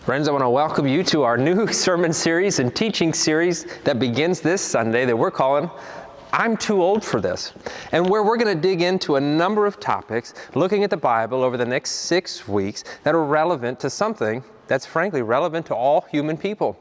Friends, I want to welcome you to our new sermon series and teaching series that begins this Sunday that we're calling I'm Too Old for This, and where we're going to dig into a number of topics, looking at the Bible over the next 6 weeks that are relevant to something that's frankly relevant to all human people.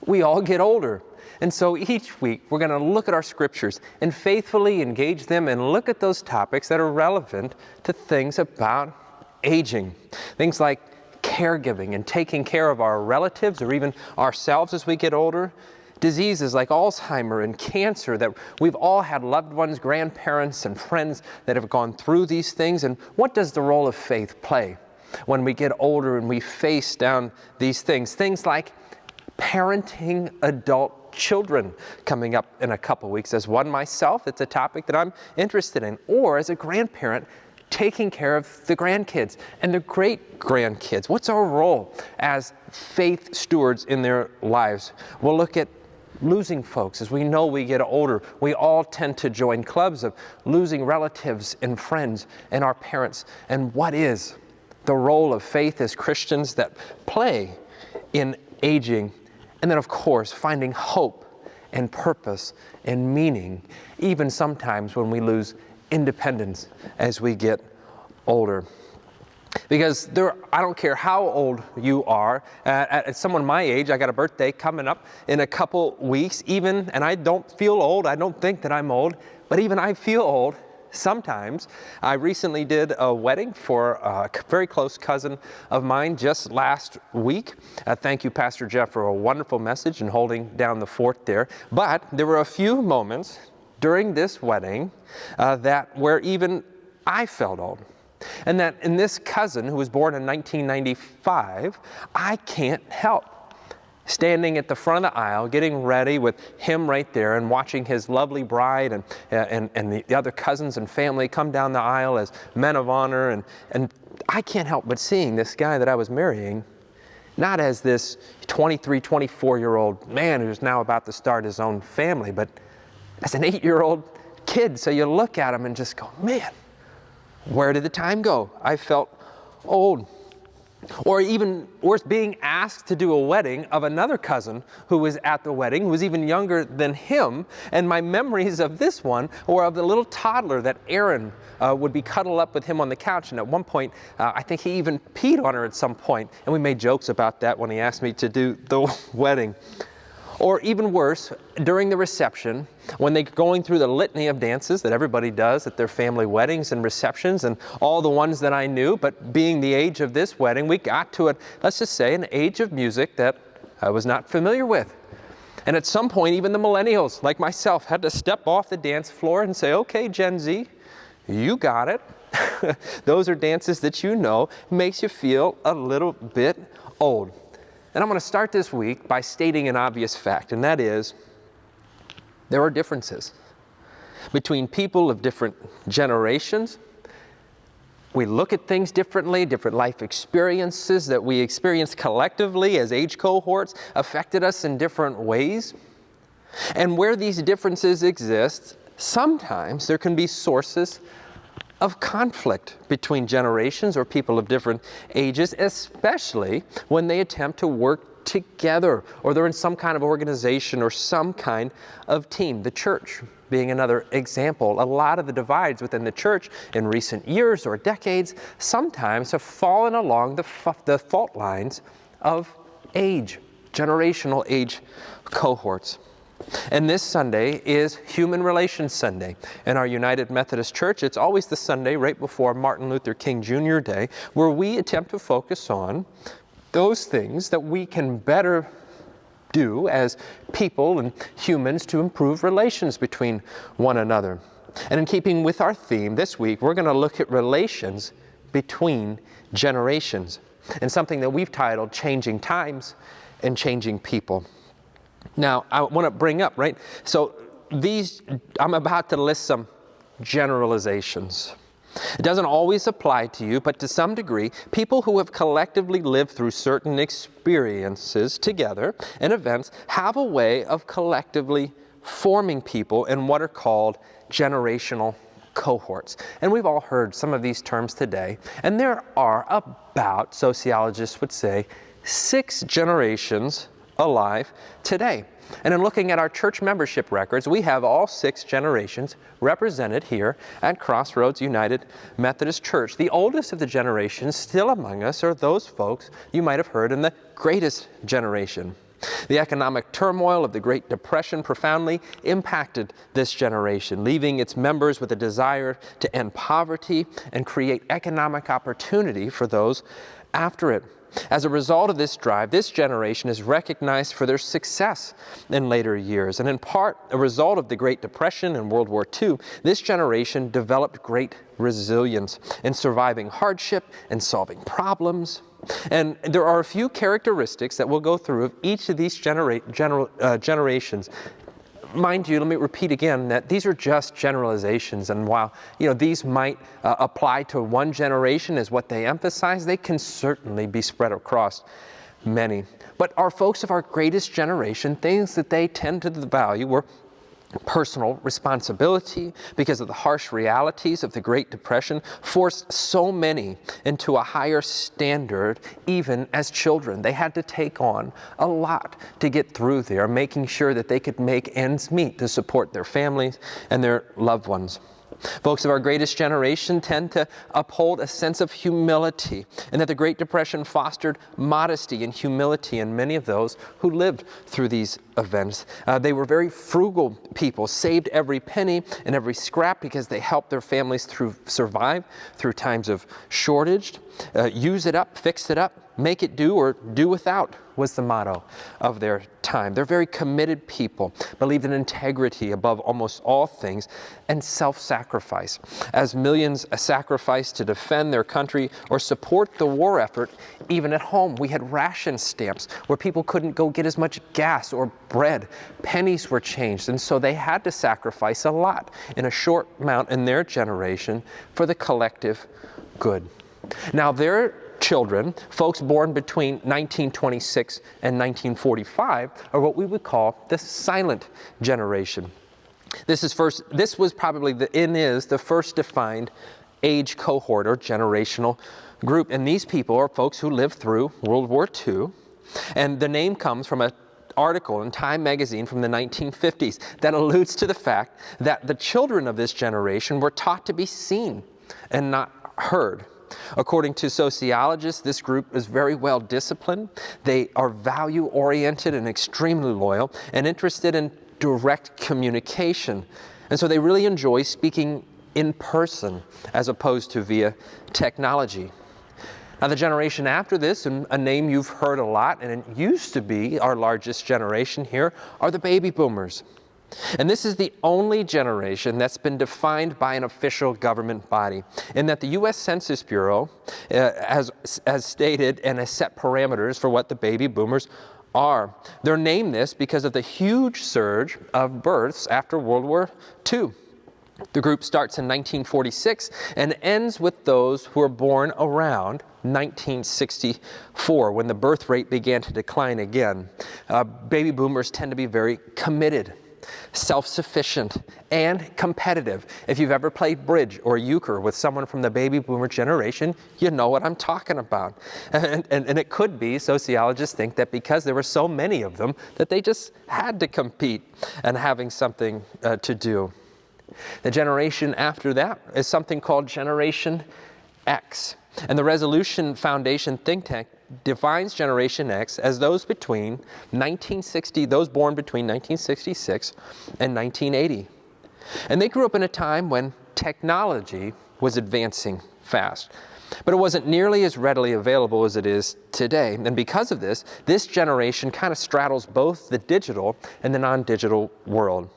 We all get older. And so each week we're going to look at our scriptures and faithfully engage them and look at those topics that are relevant to things about aging. Things like caregiving and taking care of our relatives or even ourselves as we get older. Diseases like Alzheimer's and cancer that we've all had loved ones, grandparents, and friends that have gone through these things. And what does the role of faith play when we get older and we face down these things? Things like parenting adult children coming up in a couple weeks. As one myself, it's a topic that I'm interested in. Or as a grandparent, taking care of the grandkids and the great-grandkids. What's our role as faith stewards in their lives? We'll look at losing folks. As we know we get older, we all tend to join clubs of losing relatives and friends and our parents. And what is the role of faith as Christians that play in aging? And then, of course, finding hope and purpose and meaning, even sometimes when we lose independence as we get older. Because I don't care how old you are, at someone my age, I got a birthday coming up in a couple weeks, and I don't feel old, I don't think that I'm old, but even I feel old sometimes. I recently did a wedding for a very close cousin of mine just last week. Thank you, Pastor Jeff, for a wonderful message and holding down the fort there. But there were a few moments during this wedding where even I felt old. And that in this cousin who was born in 1995, I can't help standing at the front of the aisle, getting ready with him right there and watching his lovely bride and the other cousins and family come down the aisle as men of honor. And I can't help but seeing this guy that I was marrying, not as this 23, 24-year-old man who's now about to start his own family, but as an 8-year-old kid. So you look at him and just go, man, where did the time go? I felt old. Or even worse, being asked to do a wedding of another cousin who was at the wedding, who was even younger than him. And my memories of this one were of the little toddler that Aaron would be cuddled up with him on the couch. And at one point, I think he even peed on her at some point. And we made jokes about that when he asked me to do the wedding. Or even worse, during the reception, when they're going through the litany of dances that everybody does at their family weddings and receptions, and all the ones that I knew, but being the age of this wedding, we got to it, let's just say, an age of music that I was not familiar with. And at some point, even the millennials, like myself, had to step off the dance floor and say, okay, Gen Z, you got it. Those are dances that you know, makes you feel a little bit old. And I'm going to start this week by stating an obvious fact, and that is there are differences between people of different generations. We look at things differently, different life experiences that we experience collectively as age cohorts affected us in different ways. And where these differences exist, sometimes there can be sources of conflict between generations or people of different ages, especially when they attempt to work together or they're in some kind of organization or some kind of team. The church being another example. A lot of the divides within the church in recent years or decades sometimes have fallen along the fault lines of age, generational age cohorts. And this Sunday is Human Relations Sunday. In our United Methodist Church, it's always the Sunday right before Martin Luther King Jr. Day, where we attempt to focus on those things that we can better do as people and humans to improve relations between one another. And in keeping with our theme this week, we're going to look at relations between generations, and something that we've titled Changing Times and Changing People. Now, I want to bring up, right? So I'm about to list some generalizations. It doesn't always apply to you, but to some degree, people who have collectively lived through certain experiences together and events have a way of collectively forming people in what are called generational cohorts. And we've all heard some of these terms today, and there are about, sociologists would say, 6 generations alive today. And in looking at our church membership records, we have all 6 generations represented here at Crossroads United Methodist Church. The oldest of the generations still among us are those folks you might have heard in the greatest generation. The economic turmoil of the Great Depression profoundly impacted this generation, leaving its members with a desire to end poverty and create economic opportunity for those after it. As a result of this drive, this generation is recognized for their success in later years. And in part, a result of the Great Depression and World War II, this generation developed great resilience in surviving hardship and solving problems. And there are a few characteristics that we'll go through of each of these generations. Mind you, let me repeat again that these are just generalizations, and while these might apply to one generation as what they emphasize, they can certainly be spread across many. But our folks of our greatest generation, things that they tend to value were personal responsibility, because of the harsh realities of the Great Depression, forced so many into a higher standard even as children. They had to take on a lot to get through there, making sure that they could make ends meet to support their families and their loved ones. Folks of our greatest generation tend to uphold a sense of humility, and that the Great Depression fostered modesty and humility in many of those who lived through these events. They were very frugal people, saved every penny and every scrap because they helped their families survive through times of shortage. Use it up, fix it up, make it do or do without was the motto of their time. They're very committed people, believed in integrity above almost all things, and self-sacrifice. As millions sacrificed to defend their country or support the war effort, even at home, we had ration stamps where people couldn't go get as much gas or bread. Pennies were changed, and so they had to sacrifice a lot in a short amount in their generation for the collective good. Now, their children, folks born between 1926 and 1945, are what we would call the silent generation. This was probably the first defined age cohort or generational group. And these people are folks who lived through World War II. And the name comes from an article in Time magazine from the 1950s that alludes to the fact that the children of this generation were taught to be seen and not heard. According to sociologists, this group is very well disciplined. They are value-oriented and extremely loyal and interested in direct communication. And so they really enjoy speaking in person as opposed to via technology. Now, the generation after this, and a name you've heard a lot, and it used to be our largest generation here, are the baby boomers. And this is the only generation that's been defined by an official government body, in that the U.S. Census Bureau has stated and has set parameters for what the baby boomers are. They're named this because of the huge surge of births after World War II. The group starts in 1946 and ends with those who were born around 1964, when the birth rate began to decline again. Baby boomers tend to be very committed, self-sufficient, and competitive. If you've ever played bridge or euchre with someone from the baby boomer generation, you know what I'm talking about. And it could be, sociologists think, that because there were so many of them, that they just had to compete and having something to do. The generation after that is something called Generation X. And the Resolution Foundation think tank defines Generation X as those born between 1966 and 1980. And they grew up in a time when technology was advancing fast, but it wasn't nearly as readily available as it is today. And because of this, this generation kind of straddles both the digital and the non-digital world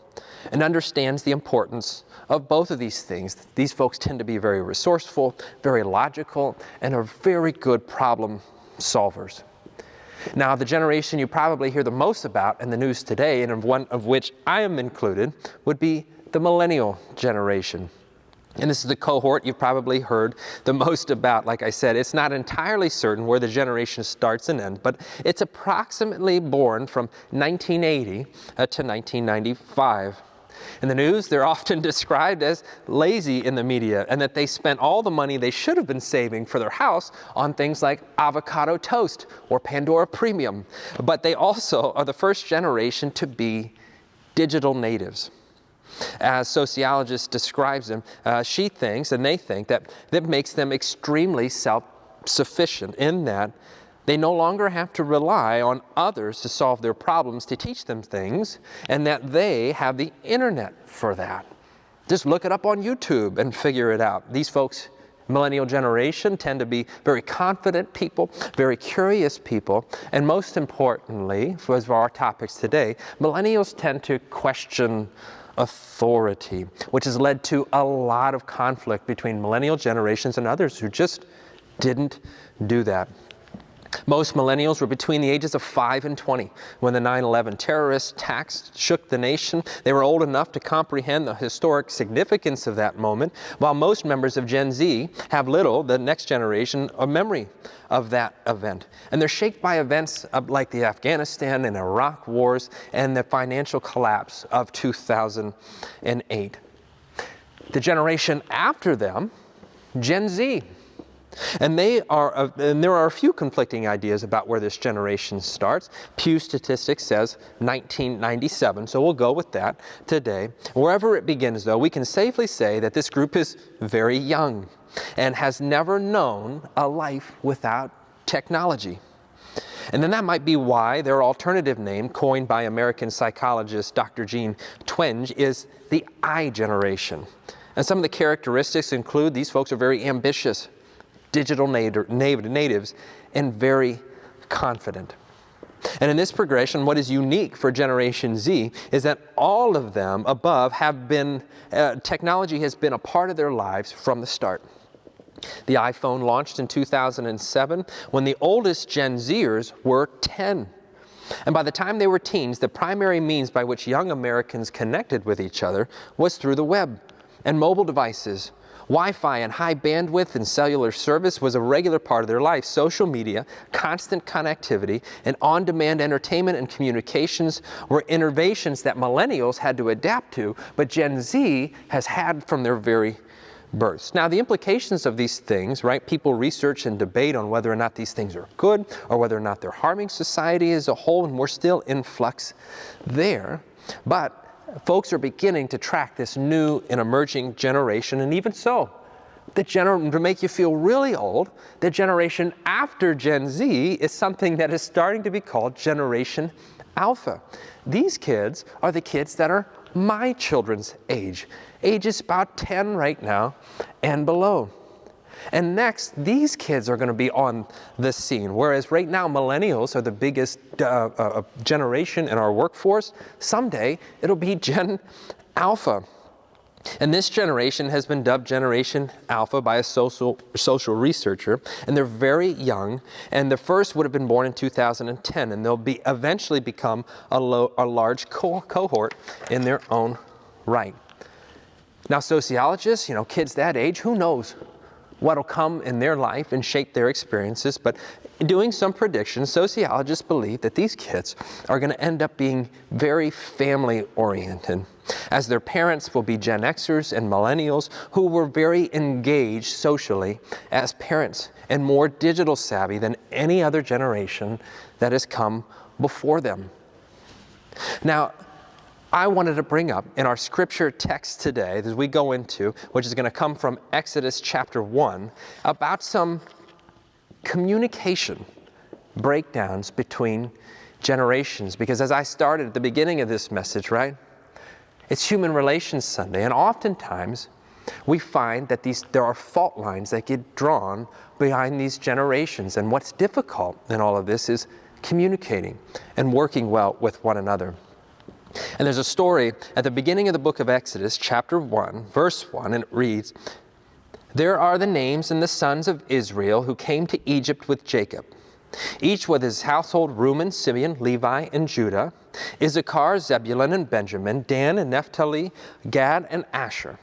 and understands the importance of both of these things. These folks tend to be very resourceful, very logical, and are very good problem solvers. Now, the generation you probably hear the most about in the news today, and one of which I am included, would be the Millennial Generation. And this is the cohort you've probably heard the most about. Like I said, it's not entirely certain where the generation starts and ends, but it's approximately born from 1980 to 1995. In the news, they're often described as lazy in the media, and that they spent all the money they should have been saving for their house on things like avocado toast or Pandora Premium. But they also are the first generation to be digital natives. As sociologist describes them, she thinks, and they think, that makes them extremely self-sufficient in that they no longer have to rely on others to solve their problems, to teach them things, and that they have the internet for that. Just look it up on YouTube and figure it out. These folks, Millennial Generation, tend to be very confident people, very curious people, and most importantly, for our topics today, millennials tend to question authority, which has led to a lot of conflict between millennial generations and others who just didn't do that. Most millennials were between the ages of 5 and 20 when the 9/11 terrorist attacks shook the nation. They were old enough to comprehend the historic significance of that moment, while most members of Gen Z have little, the next generation, a memory of that event. And they're shaped by events like the Afghanistan and Iraq wars and the financial collapse of 2008. The generation after them, Gen Z. And there are a few conflicting ideas about where this generation starts. Pew Statistics says 1997, so we'll go with that today. Wherever it begins, though, we can safely say that this group is very young and has never known a life without technology. And then that might be why their alternative name, coined by American psychologist Dr. Jean Twenge, is the I generation. And some of the characteristics include these folks are very ambitious, digital natives, and very confident. And in this progression, what is unique for Generation Z is that all of them above have been, technology has been a part of their lives from the start. The iPhone launched in 2007 when the oldest Gen Zers were 10. And by the time they were teens, the primary means by which young Americans connected with each other was through the web and mobile devices. Wi-Fi and high bandwidth and cellular service was a regular part of their life. Social media, constant connectivity, and on-demand entertainment and communications were innovations that millennials had to adapt to, but Gen Z has had from their very births. Now, the implications of these things, right? People research and debate on whether or not these things are good or whether or not they're harming society as a whole, and we're still in flux there. But folks are beginning to track this new and emerging generation, and even so, to make you feel really old, the generation after Gen Z is something that is starting to be called Generation Alpha. These kids are the kids that are my children's age. Age is about 10 right now and below. And next, these kids are going to be on the scene. Whereas right now, millennials are the biggest generation in our workforce. Someday, it'll be Gen Alpha. And this generation has been dubbed Generation Alpha by a social researcher. And they're very young. And the first would have been born in 2010. And they'll eventually become a large cohort in their own right. Now, sociologists, kids that age, who knows what'll come in their life and shape their experiences, but doing some predictions, sociologists believe that these kids are going to end up being very family-oriented, as their parents will be Gen Xers and millennials who were very engaged socially as parents and more digital savvy than any other generation that has come before them. Now, I wanted to bring up in our scripture text today, as we go into, which is going to come from Exodus chapter 1, about some communication breakdowns between generations. Because as I started at the beginning of this message, right, it's Human Relations Sunday, and oftentimes we find that there are fault lines that get drawn behind these generations. And what's difficult in all of this is communicating and working well with one another. And there's a story at the beginning of the book of Exodus, chapter 1, verse 1, and it reads, "There are the names and the sons of Israel who came to Egypt with Jacob, each with his household: Reuben, Simeon, Levi, and Judah, Issachar, Zebulun, and Benjamin, Dan and Naphtali, Gad, and Asher.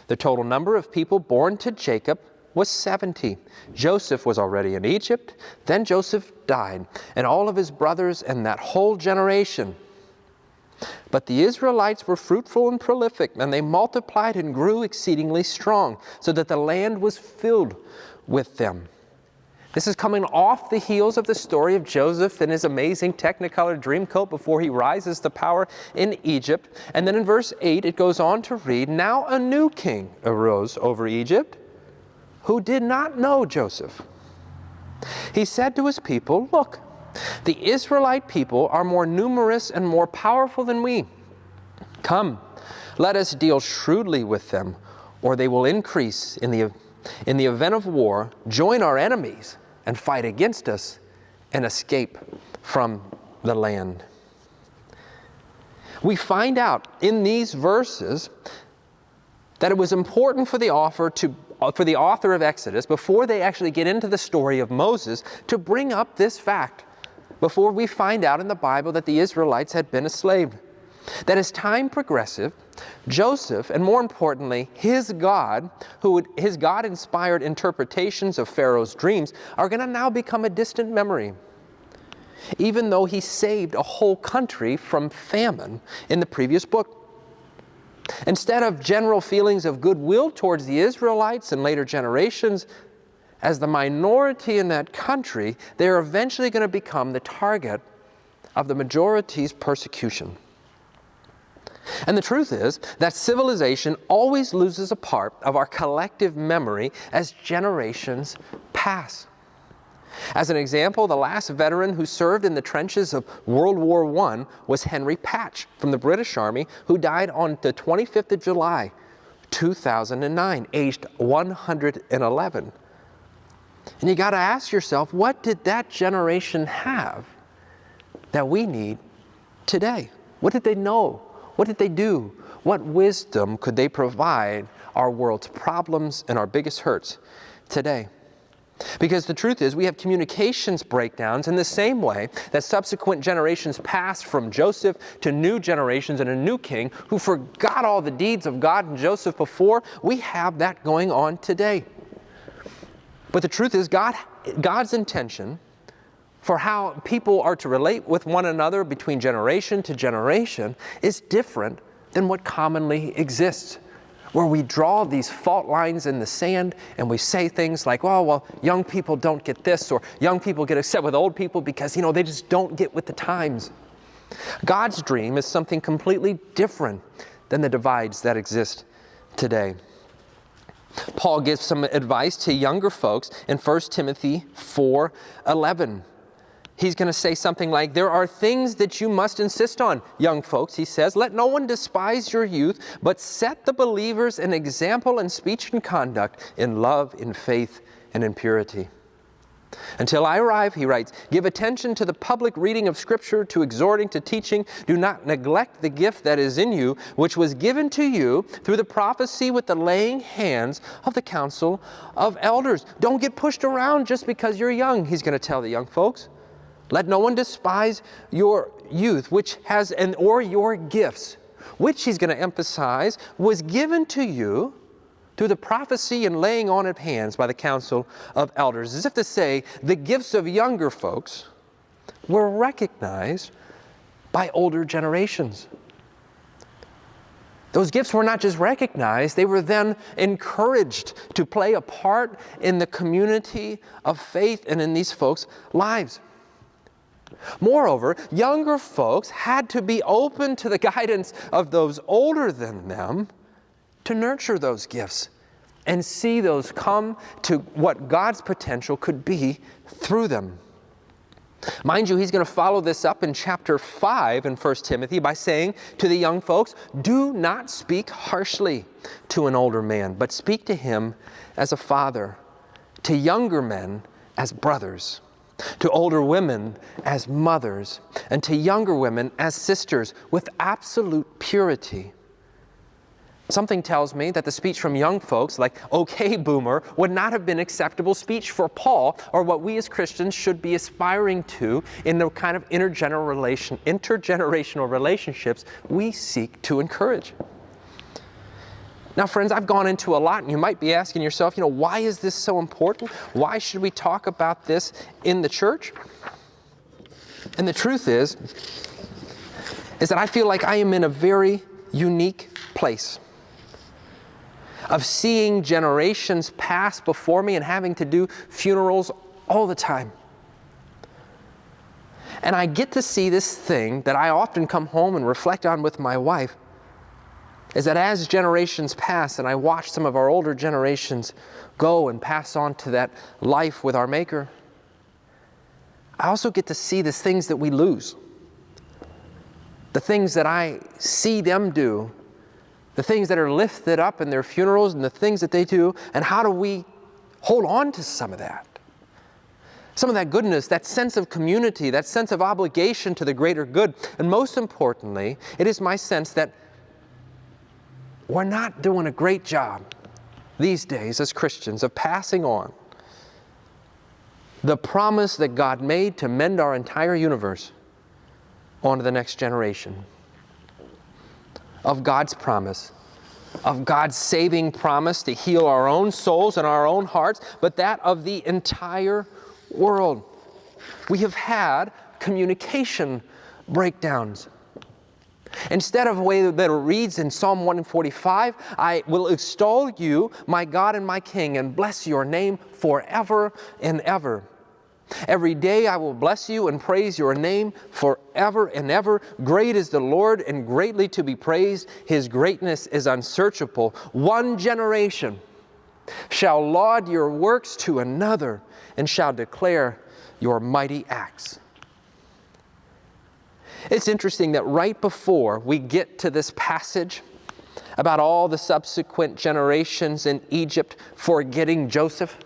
The total number of people born to Jacob was 70. Joseph was already in Egypt. Then Joseph died, and all of his brothers and that whole generation But the Israelites were fruitful and prolific, and they multiplied and grew exceedingly strong, so that the land was filled with them. This is coming off the heels of the story of Joseph and his amazing Technicolor Dreamcoat before he rises to power in Egypt. And then in verse 8, it goes on to read, "Now a new king arose over Egypt, who did not know Joseph. He said to his people, 'Look, the Israelite people are more numerous and more powerful than we. Come, let us deal shrewdly with them, or they will increase in the event of war, join our enemies, and fight against us, and escape from the land.'" We find out in these verses that it was important for the author of Exodus, before they actually get into the story of Moses, to bring up this fact, before we find out in the Bible that the Israelites had been enslaved. That as time progressive, Joseph, and more importantly, his God-inspired interpretations of Pharaoh's dreams, are going to now become a distant memory. Even though he saved a whole country from famine in the previous book. Instead of general feelings of goodwill towards the Israelites and later generations, as the minority in that country, they're eventually going to become the target of the majority's persecution. And the truth is that civilization always loses a part of our collective memory as generations pass. As an example, the last veteran who served in the trenches of World War I was Henry Patch from the British Army, who died on the 25th of July, 2009, aged 111. And you got to ask yourself, what did that generation have that we need today? What did they know? What did they do? What wisdom could they provide our world's problems and our biggest hurts today? Because the truth is, we have communications breakdowns in the same way that subsequent generations passed from Joseph to new generations and a new king who forgot all the deeds of God and Joseph before. We have that going on today. But the truth is, God's intention for how people are to relate with one another between generation to generation is different than what commonly exists, where we draw these fault lines in the sand and we say things like, "Oh, well, young people don't get this," or "young people get upset with old people because, they just don't get with the times." God's dream is something completely different than the divides that exist today. Paul gives some advice to younger folks in 1 Timothy 4:11. He's going to say something like, "There are things that you must insist on, young folks," he says. "Let no one despise your youth, but set the believers an example in speech and conduct, in love, in faith, and in purity. Until I arrive," he writes, "give attention to the public reading of Scripture, to exhorting, to teaching. Do not neglect the gift that is in you, which was given to you through the prophecy with the laying hands of the council of elders." Don't get pushed around just because you're young, he's going to tell the young folks. "Let no one despise your youth, or your gifts," which he's going to emphasize was given to you through the prophecy and laying on of hands by the council of elders. As if to say, the gifts of younger folks were recognized by older generations. Those gifts were not just recognized, they were then encouraged to play a part in the community of faith and in these folks' lives. Moreover, younger folks had to be open to the guidance of those older than them to nurture those gifts and see those come to what God's potential could be through them. Mind you, he's going to follow this up in chapter 5 in 1 Timothy by saying to the young folks, "Do not speak harshly to an older man, but speak to him as a father, to younger men as brothers, to older women as mothers, and to younger women as sisters, with absolute purity." Something tells me that the speech from young folks like, "Okay, boomer," would not have been acceptable speech for Paul, or what we as Christians should be aspiring to in the kind of intergenerational relationships we seek to encourage. Now, friends, I've gone into a lot, and you might be asking yourself, why is this so important? Why should we talk about this in the church? And the truth is, is that I feel like I am in a very unique place of seeing generations pass before me and having to do funerals all the time. And I get to see this thing that I often come home and reflect on with my wife, is that as generations pass and I watch some of our older generations go and pass on to that life with our Maker, I also get to see the things that we lose. The things that I see them do, the things that are lifted up in their funerals and the things that they do, and how do we hold on to some of that? Some of that goodness, that sense of community, that sense of obligation to the greater good. And most importantly, it is my sense that we're not doing a great job these days as Christians of passing on the promise that God made to mend our entire universe on to the next generation. Of God's promise, of God's saving promise to heal our own souls and our own hearts, but that of the entire world. We have had communication breakdowns. Instead of the way that it reads in Psalm 145, I will extol you, my God and my King, and bless your name forever and ever. Every day I will bless you and praise your name forever and ever. Great is the Lord and greatly to be praised. His greatness is unsearchable. One generation shall laud your works to another and shall declare your mighty acts. It's interesting that right before we get to this passage about all the subsequent generations in Egypt forgetting Joseph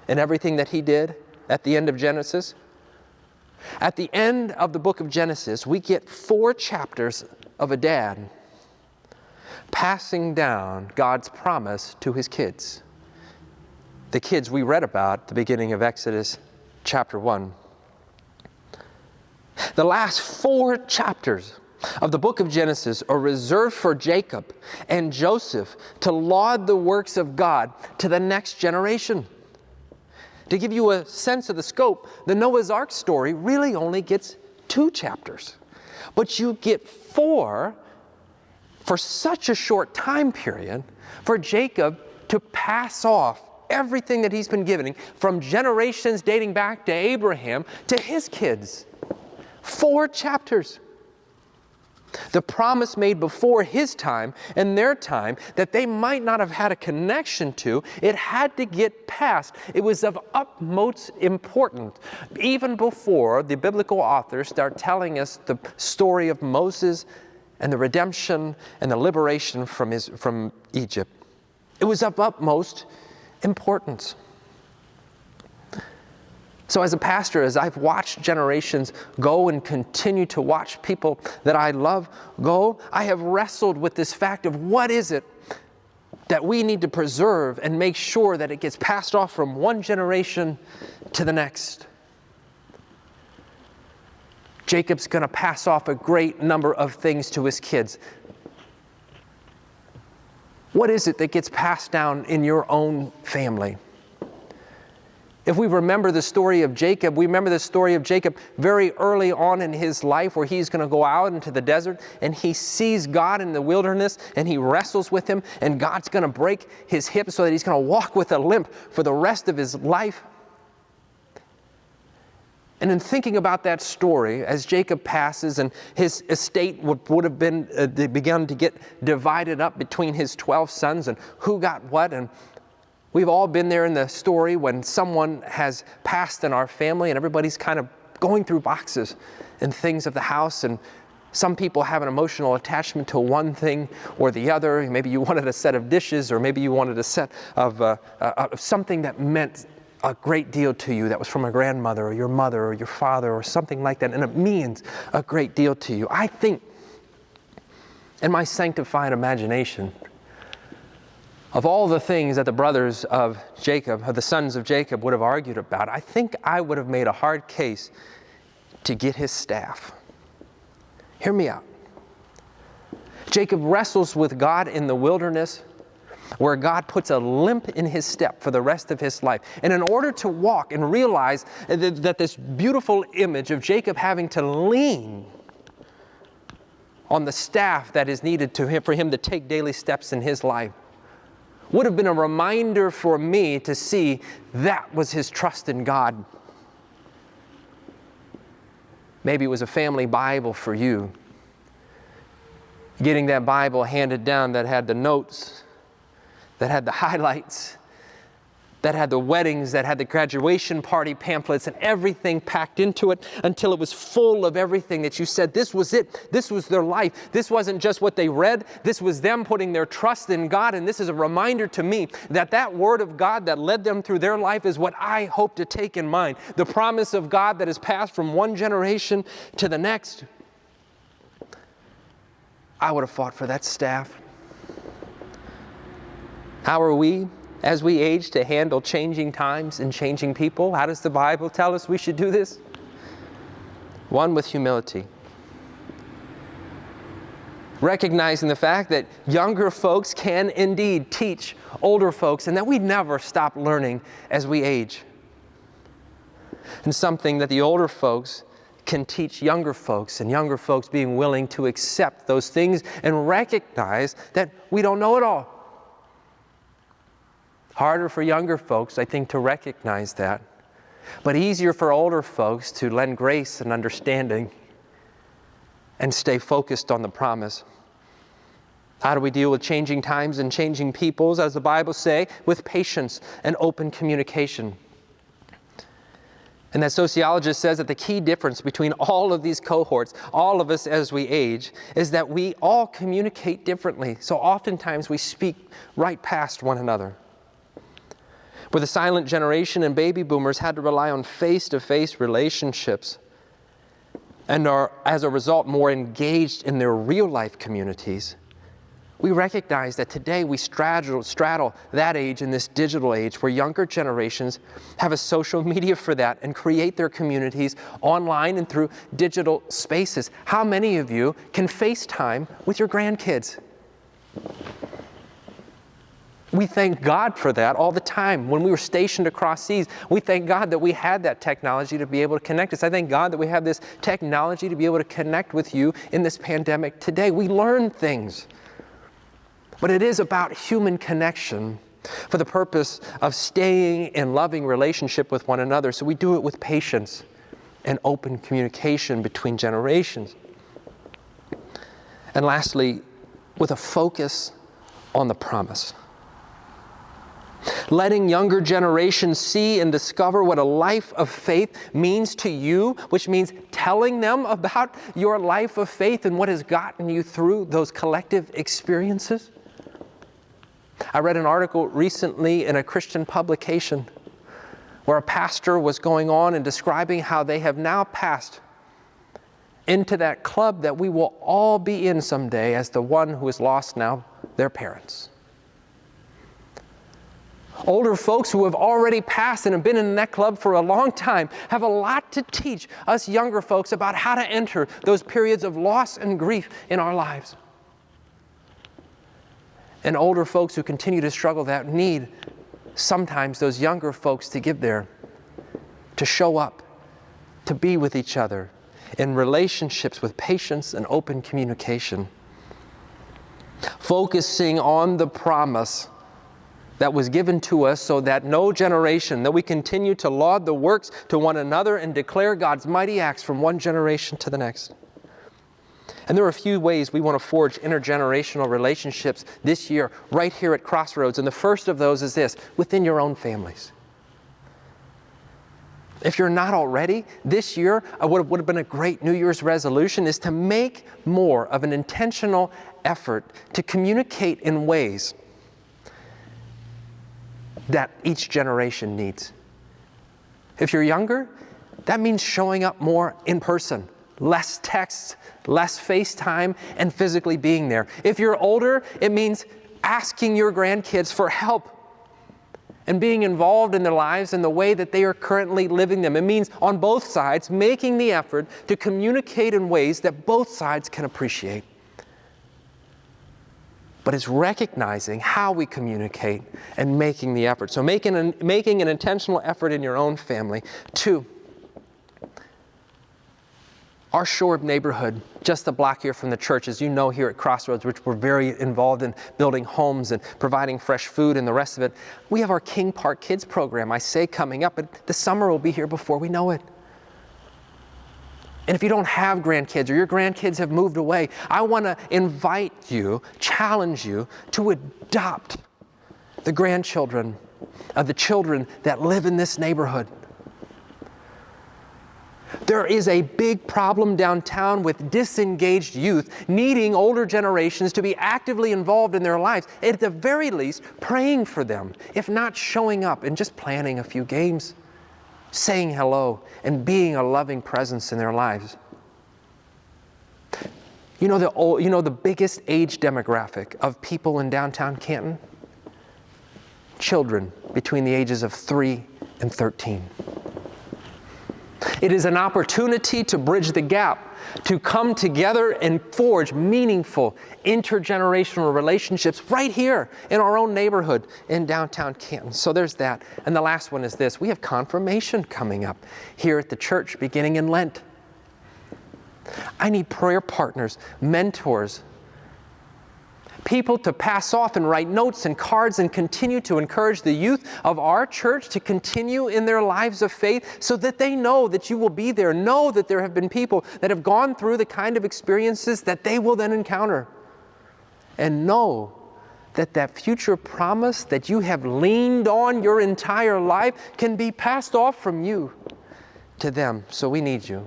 and everything that he did at the end of Genesis, at the end of the book of Genesis, we get 4 chapters of a dad passing down God's promise to his kids. The kids we read about at the beginning of Exodus chapter 1. The last 4 chapters of the book of Genesis are reserved for Jacob and Joseph to laud the works of God to the next generation. To give you a sense of the scope, the Noah's Ark story really only gets 2 chapters. But you get 4 for such a short time period for Jacob to pass off everything that he's been given from generations dating back to Abraham to his kids. 4 chapters. The promise made before his time and their time that they might not have had a connection to, it had to get passed. It was of utmost importance. Even before the biblical authors start telling us the story of Moses and the redemption and the liberation from Egypt. It was of utmost importance. So as a pastor, as I've watched generations go and continue to watch people that I love go, I have wrestled with this fact of what is it that we need to preserve and make sure that it gets passed off from one generation to the next. Jacob's going to pass off a great number of things to his kids. What is it that gets passed down in your own family? If we remember the story of Jacob, we remember the story of Jacob very early on in his life where he's going to go out into the desert and he sees God in the wilderness and he wrestles with him and God's going to break his hip so that he's going to walk with a limp for the rest of his life. And in thinking about that story, as Jacob passes and his estate would have been begun to get divided up between his 12 sons and who got what, and we've all been there in the story when someone has passed in our family and everybody's kind of going through boxes and things of the house, and some people have an emotional attachment to one thing or the other. Maybe you wanted a set of dishes, or maybe you wanted a set of something that meant a great deal to you that was from a grandmother or your mother or your father or something like that, and it means a great deal to you. I think, in my sanctified imagination, of all the things that the brothers of Jacob, of the sons of Jacob, would have argued about, I think I would have made a hard case to get his staff. Hear me out. Jacob wrestles with God in the wilderness, where God puts a limp in his step for the rest of his life. And in order to walk and realize that this beautiful image of Jacob having to lean on the staff that is needed for him to take daily steps in his life. Would have been a reminder for me to see that was his trust in God. Maybe it was a family Bible for you. Getting that Bible handed down that had the notes, that had the highlights, that had the weddings, that had the graduation party pamphlets and everything packed into it until it was full of everything that you said, this was it. This was their life. This wasn't just what they read. This was them putting their trust in God. And this is a reminder to me that that word of God that led them through their life is what I hope to take in mind. The promise of God that is passed from one generation to the next. I would have fought for that staff. How are we, as we age, to handle changing times and changing people? How does the Bible tell us we should do this? One, with humility. Recognizing the fact that younger folks can indeed teach older folks and that we never stop learning as we age. And something that the older folks can teach younger folks, and younger folks being willing to accept those things and recognize that we don't know it all. Harder for younger folks, I think, to recognize that, but easier for older folks to lend grace and understanding and stay focused on the promise. How do we deal with changing times and changing peoples, as the Bible says, with patience and open communication? And that sociologist says that the key difference between all of these cohorts, all of us as we age, is that we all communicate differently. So oftentimes we speak right past one another. Where the silent generation and baby boomers had to rely on face-to-face relationships and are, as a result, more engaged in their real-life communities, we recognize that today we straddle that age in this digital age where younger generations have a social media for that and create their communities online and through digital spaces. How many of you can FaceTime with your grandkids? We thank God for that all the time. When we were stationed across seas, we thank God that we had that technology to be able to connect us. I thank God that we have this technology to be able to connect with you in this pandemic today. We learn things. But it is about human connection for the purpose of staying in loving relationship with one another. So we do it with patience and open communication between generations. And lastly, with a focus on the promise. Letting younger generations see and discover what a life of faith means to you, which means telling them about your life of faith and what has gotten you through those collective experiences. I read an article recently in a Christian publication where a pastor was going on and describing how they have now passed into that club that we will all be in someday as the one who has lost now their parents. Older folks who have already passed and have been in that club for a long time have a lot to teach us younger folks about how to enter those periods of loss and grief in our lives. And older folks who continue to struggle that need sometimes those younger folks to give there, to show up, to be with each other in relationships with patience and open communication. Focusing on the promise that was given to us so that no generation, that we continue to laud the works to one another and declare God's mighty acts from one generation to the next. And there are a few ways we want to forge intergenerational relationships this year, right here at Crossroads. And the first of those is this, within your own families. If you're not already, this year, what would have been a great New Year's resolution is to make more of an intentional effort to communicate in ways that each generation needs. If you're younger, that means showing up more in person, less text, less FaceTime, and physically being there. If you're older, it means asking your grandkids for help and being involved in their lives in the way that they are currently living them. It means on both sides making the effort to communicate in ways that both sides can appreciate. But it's recognizing how we communicate and making the effort. So making an intentional effort in your own family. 2, Our Shore neighborhood, just a block here from the church, as you know, here at Crossroads, which we're very involved in building homes and providing fresh food and the rest of it, we have our King Park Kids program, I say, coming up, but the summer will be here before we know it. And if you don't have grandkids or your grandkids have moved away, I want to invite you, challenge you to adopt the grandchildren of the children that live in this neighborhood. There is a big problem downtown with disengaged youth needing older generations to be actively involved in their lives, at the very least praying for them, if not showing up and just planning a few games, saying hello, and being a loving presence in their lives. You know the biggest age demographic of people in downtown Canton? Children between the ages of 3 and 13. It is an opportunity to bridge the gap, to come together and forge meaningful intergenerational relationships right here in our own neighborhood in downtown Canton. So there's that. And the last one is this. We have confirmation coming up here at the church beginning in Lent. I need prayer partners, mentors, people to pass off and write notes and cards and continue to encourage the youth of our church to continue in their lives of faith so that they know that you will be there, know that there have been people that have gone through the kind of experiences that they will then encounter, and know that that future promise that you have leaned on your entire life can be passed off from you to them. So we need you.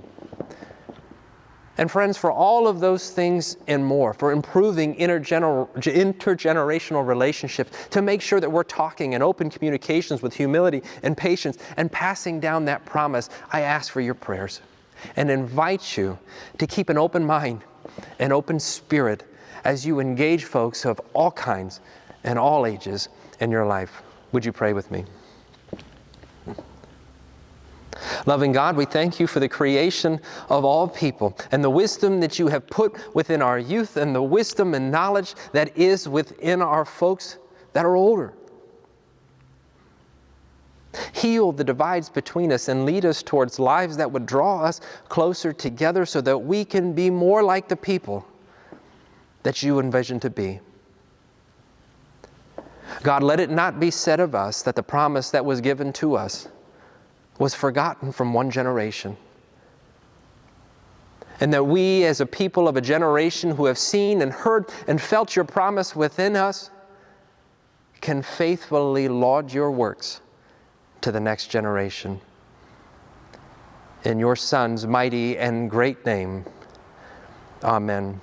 And friends, for all of those things and more, for improving intergenerational relationships, to make sure that we're talking and open communications with humility and patience and passing down that promise, I ask for your prayers and invite you to keep an open mind, an open spirit as you engage folks of all kinds and all ages in your life. Would you pray with me? Loving God, we thank you for the creation of all people and the wisdom that you have put within our youth and the wisdom and knowledge that is within our folks that are older. Heal the divides between us and lead us towards lives that would draw us closer together so that we can be more like the people that you envision to be. God, let it not be said of us that the promise that was given to us was forgotten from one generation. And that we, as a people of a generation who have seen and heard and felt your promise within us, can faithfully laud your works to the next generation. In your Son's mighty and great name, amen.